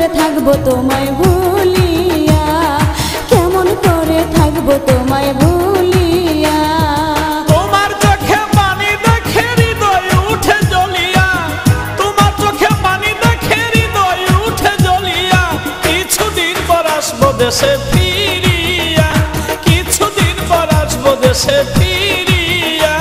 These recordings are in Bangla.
করে থাকবো তোমায় ভুলিয়া, কেমন করে থাকবো তোমায় ভুলিয়া। তোমার চোখে পানি দেখে হৃদয় উঠে জ্বলিয়া, তোমার চোখে পানি দেখে হৃদয় উঠে জ্বলিয়া। কিছুদিন পর আসবো দেশে ফিরিয়া, কিছুদিন পর আসবো দেশে ফিরিয়া।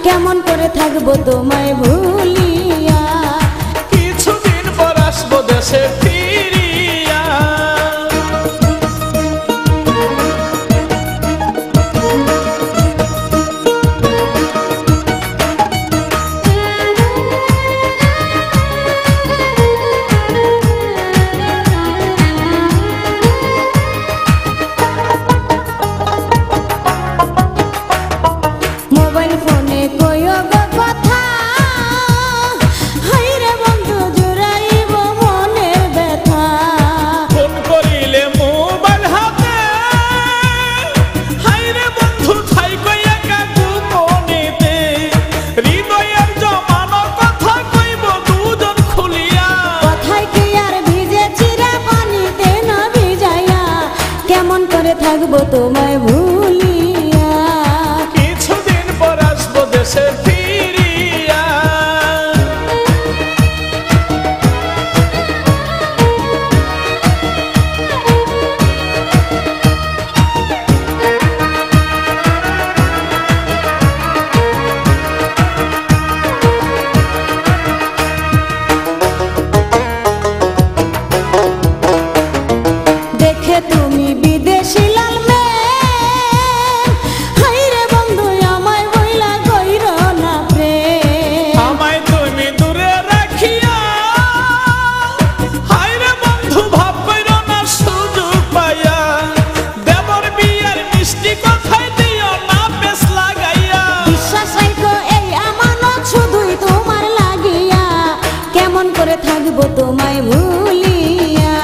কেমন করে থাকবো তোমায় ভুলিয়া, কিছুদিন পর আসবো দেশে ফিরিয়া। মোবাইল ফোনে কইও গো কথা, হাইরে বন্ধু জুড়াইব মনের ব্যথা। ফোন করিলে মোবাইল হাতে, হাইরে বন্ধু থাইকো একা গোপনেতে। হৃদয়ের জমানো কথা কইব দুজন খুলিয়া, কথায় কি আর ভিজে চিরা পানিতে না ভিজাইয়া। কেমন করে থাকবো তোমায় ভুলিয়া, কিছুদিন পর আসবো দেশে ফিরিয়া। দেখে তুমি বিদেশি লাল মেয়ে, হাইরে বন্ধু আমায় বইলা কইর না প্রেম। আমায় তুমি দূরে রাখিয়া, হায়রে বন্ধু ভাব কইরো না সুযোগ পাইয়া। দেবর বিয়ের মিষ্টি কথাই দিও না বেশ লাগাইয়া। বিশ্বাস রাখো এই আমানত শুধুই তোমার লাগিয়া, কেমন করে থাকবো তোমায় ভুলিয়া,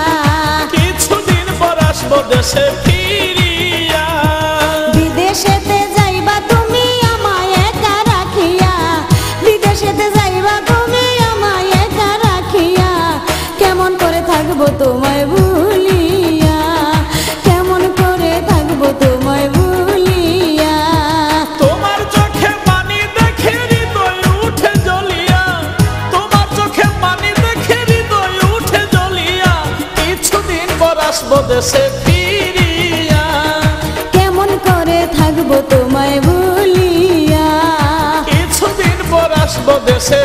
কিছুদিন পর আসবো দেশে ফিরিয়া। বিদেশেতে যাইবা তুমি আমায় একা রাখিয়া, বিদেশেতে যাইবা তুমি আমায় একা রাখিয়া। কেমন করে থাকবো তোমায় ভুলিয়া, কেমন করে থাকবো তোমায় ভুলিয়া। তোমার চোখে পানি দেখে হৃদয় উঠে জ্বলিয়া, তোমার চোখে পানি দেখে হৃদয় উঠে জ্বলিয়া। কিছুদিন পর আসবো দেশে ফিরিয়া, কেমন করে থাকবো তোমায় ভুলিয়া, কিছুদিন পর আসবো দেশে।